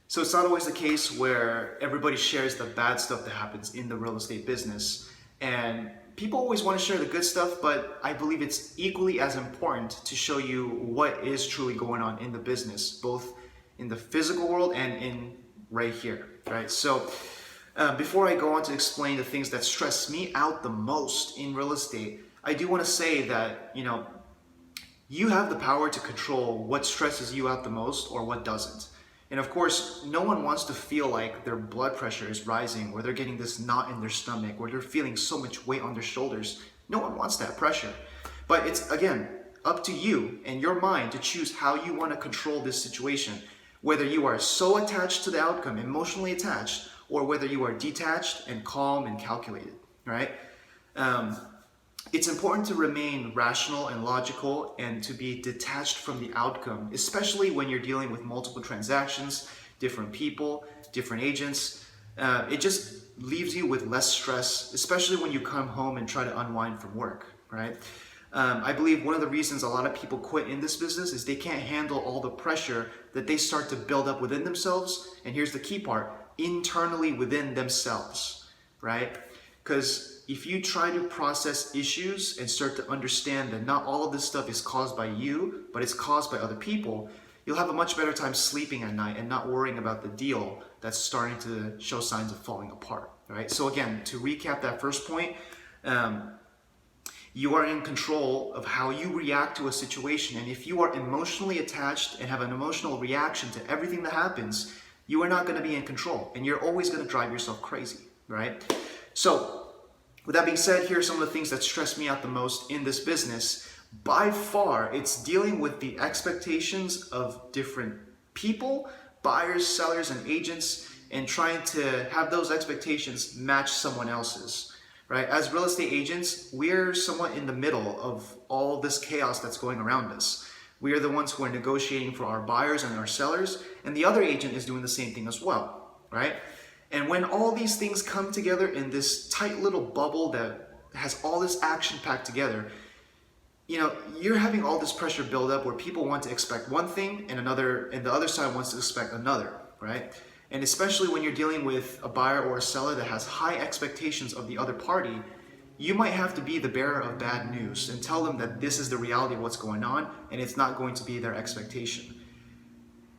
So it's not always the case where everybody shares the bad stuff that happens in the real estate business. And people always want to share the good stuff, but I believe it's equally as important to show you what is truly going on in the business, both in the physical world and in right here, right? So before I go on to explain the things that stress me out the most in real estate, I do want to say that, you have the power to control what stresses you out the most or what doesn't. And of course, no one wants to feel like their blood pressure is rising, or they're getting this knot in their stomach, or they're feeling so much weight on their shoulders. No one wants that pressure. But it's, again, up to you and your mind to choose how you want to control this situation. Whether you are so attached to the outcome, emotionally attached, or whether you are detached and calm and calculated, right? It's important to remain rational and logical and to be detached from the outcome, especially when you're dealing with multiple transactions, different people, different agents. It just leaves you with less stress, especially when you come home and try to unwind from work, right? I believe one of the reasons a lot of people quit in this business is they can't handle all the pressure that they start to build up within themselves. And here's the key part: internally within themselves, right? Because if you try to process issues and start to understand that not all of this stuff is caused by you, but it's caused by other people, you'll have a much better time sleeping at night and not worrying about the deal that's starting to show signs of falling apart, right? So again, to recap that first point, you are in control of how you react to a situation. And if you are emotionally attached and have an emotional reaction to everything that happens, you are not going to be in control, and you're always going to drive yourself crazy, right? So with that being said, here are some of the things that stress me out the most in this business. By far, it's dealing with the expectations of different people, buyers, sellers, and agents, and trying to have those expectations match someone else's, right? As real estate agents, we're somewhat in the middle of all this chaos that's going around us. We are the ones who are negotiating for our buyers and our sellers, and the other agent is doing the same thing as well, right? And when all these things come together in this tight little bubble that has all this action packed together, you're having all this pressure build up where people want to expect one thing and the other side wants to expect another, right? And especially when you're dealing with a buyer or a seller that has high expectations of the other party, you might have to be the bearer of bad news and tell them that this is the reality of what's going on and it's not going to be their expectation.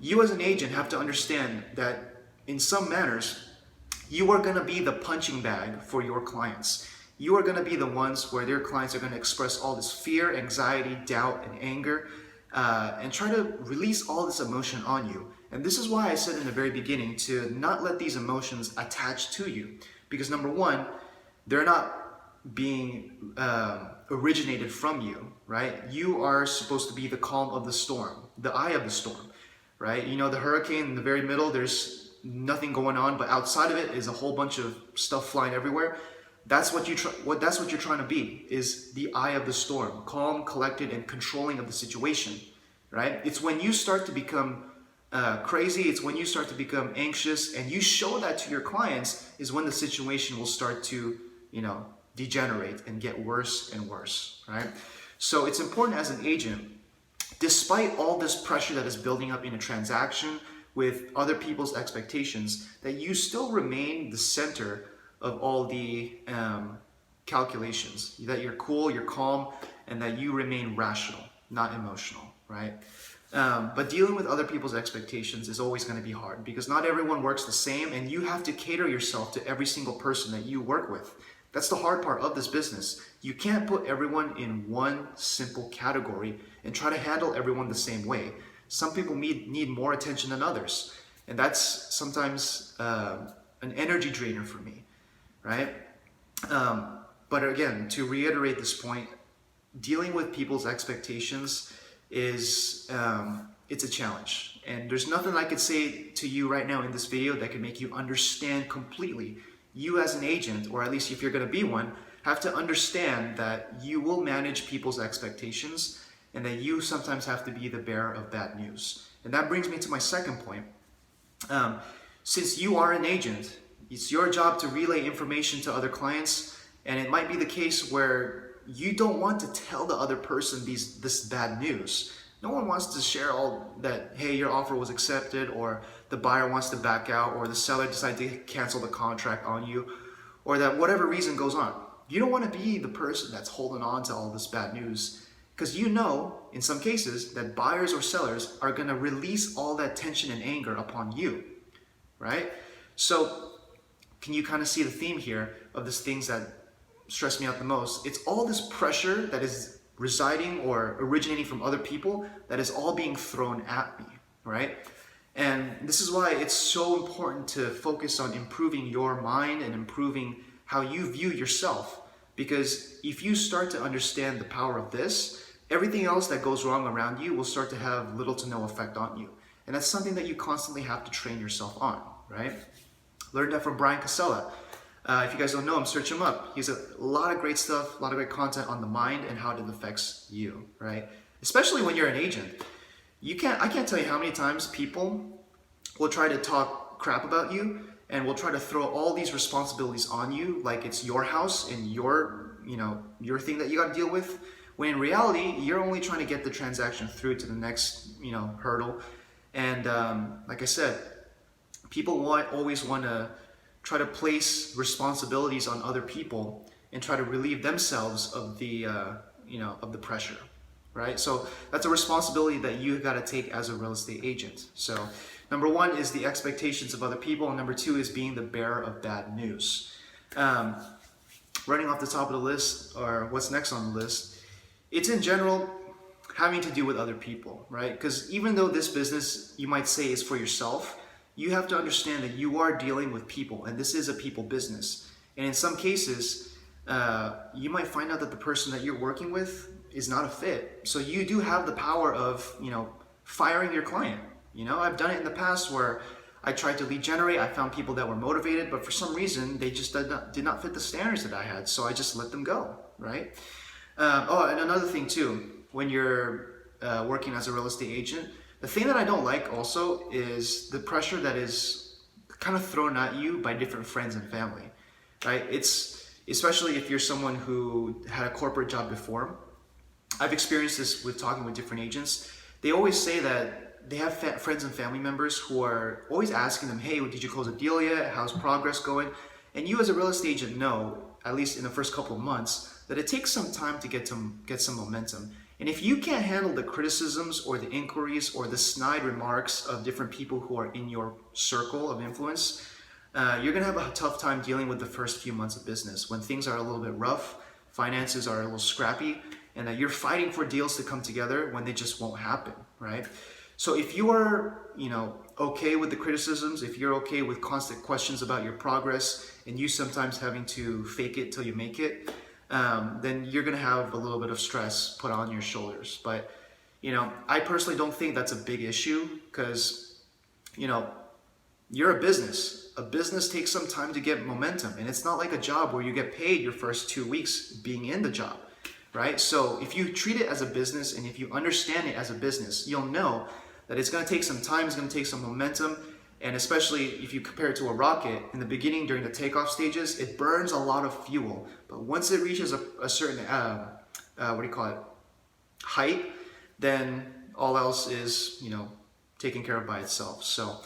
You as an agent have to understand that in some manners, you are going to be the punching bag for your clients. You are going to be the ones where their clients are going to express all this fear, anxiety, doubt, and anger, and try to release all this emotion on you. And this is why I said in the very beginning to not let these emotions attach to you. Because number one, they're not being originated from you, right? You are supposed to be the calm of the storm, the eye of the storm, right? The hurricane in the very middle, there's nothing going on, but outside of it is a whole bunch of stuff flying everywhere. That's what you're trying to be, is the eye of the storm, calm, collected, and controlling of the situation, right? It's when you start to become crazy, it's when you start to become anxious, and you show that to your clients, is when the situation will start to, degenerate and get worse and worse, right? So it's important as an agent, despite all this pressure that is building up in a transaction with other people's expectations, that you still remain the center of all the calculations, that you're cool, you're calm, and that you remain rational, not emotional, right? But dealing with other people's expectations is always going to be hard because not everyone works the same, and you have to cater yourself to every single person that you work with. That's the hard part of this business. You can't put everyone in one simple category and try to handle everyone the same way. Some people need more attention than others, and that's sometimes an energy drainer for me, right? But again, to reiterate this point, dealing with people's expectations is it's a challenge, and there's nothing I could say to you right now in this video that can make you understand completely. You as an agent, or at least if you're going to be one, have to understand that you will manage people's expectations and that you sometimes have to be the bearer of bad news. And that brings me to my second point. Since you are an agent, it's your job to relay information to other clients, and it might be the case where you don't want to tell the other person this bad news. No one wants to share all that, hey, your offer was accepted, or the buyer wants to back out, or the seller decides to cancel the contract on you, or that whatever reason goes on. You don't want to be the person that's holding on to all this bad news, because you know, in some cases, that buyers or sellers are going to release all that tension and anger upon you, right? So can you kind of see the theme here of these things that stress me out the most? It's all this pressure that is residing or originating from other people that is all being thrown at me, right? And this is why it's so important to focus on improving your mind and improving how you view yourself. Because if you start to understand the power of this, everything else that goes wrong around you will start to have little to no effect on you. And that's something that you constantly have to train yourself on, right? Learned that from Brian Casella. If you guys don't know him, search him up. He has a lot of great stuff, a lot of great content on the mind and how it affects you, right? Especially when you're an agent. I can't tell you how many times people will try to talk crap about you and will try to throw all these responsibilities on you like it's your house and your thing that you got to deal with. When in reality, you're only trying to get the transaction through to the next, hurdle. And like I said, people always want to try to place responsibilities on other people and try to relieve themselves of the pressure, right? So that's a responsibility that you got to take as a real estate agent. So number one is the expectations of other people, and number two is being the bearer of bad news. Running off the top of the list, or what's next on the list, it's in general having to do with other people, right? Because even though this business you might say is for yourself, you have to understand that you are dealing with people, and this is a people business. And in some cases, you might find out that the person that you're working with is not a fit. So you do have the power of, firing your client. I've done it in the past where I tried to lead generate. I found people that were motivated, but for some reason, they just did not fit the standards that I had. So I just let them go, right? And another thing too, when you're working as a real estate agent, the thing that I don't like also is the pressure that is kind of thrown at you by different friends and family, right? It's especially if you're someone who had a corporate job before. I've experienced this with talking with different agents. They always say that they have friends and family members who are always asking them, hey, did you close a deal yet? How's progress going? And you as a real estate agent know, at least in the first couple of months, that it takes some time to get some momentum. And if you can't handle the criticisms or the inquiries or the snide remarks of different people who are in your circle of influence, you're going to have a tough time dealing with the first few months of business when things are a little bit rough, finances are a little scrappy, and that you're fighting for deals to come together when they just won't happen, right? So if you are, okay with the criticisms, if you're okay with constant questions about your progress and you sometimes having to fake it till you make it, then you're going to have a little bit of stress put on your shoulders. But, I personally don't think that's a big issue because, you're a business. A business takes some time to get momentum, and it's not like a job where you get paid your first 2 weeks being in the job, right? So if you treat it as a business and if you understand it as a business, you'll know that it's going to take some time, it's going to take some momentum. And especially if you compare it to a rocket, in the beginning during the takeoff stages, it burns a lot of fuel. But once it reaches a certain, height, then all else is, taken care of by itself. So,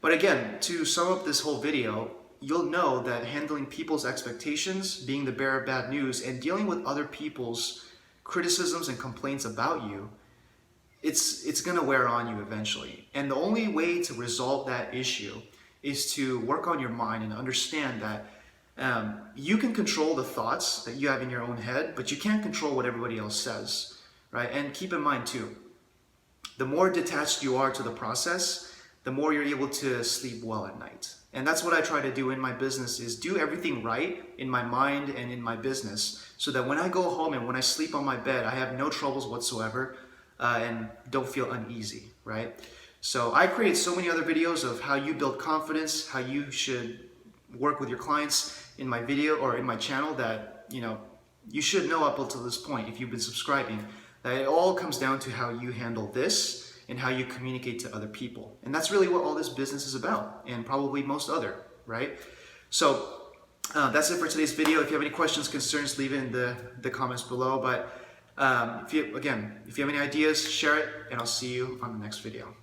but again, to sum up this whole video, you'll know that handling people's expectations, being the bearer of bad news, and dealing with other people's criticisms and complaints about you, it's going to wear on you eventually. And the only way to resolve that issue is to work on your mind and understand that you can control the thoughts that you have in your own head, but you can't control what everybody else says, right? And keep in mind too, the more detached you are to the process, the more you're able to sleep well at night. And that's what I try to do in my business, is do everything right in my mind and in my business, so that when I go home and when I sleep on my bed, I have no troubles whatsoever. And don't feel uneasy, right? So I create so many other videos of how you build confidence, how you should work with your clients in my video or in my channel that, you should know up until this point, if you've been subscribing, that it all comes down to how you handle this and how you communicate to other people. And that's really what all this business is about, and probably most other, right? So that's it for today's video. If you have any questions, concerns, leave it in the comments below. But if you have any ideas, share it, and I'll see you on the next video.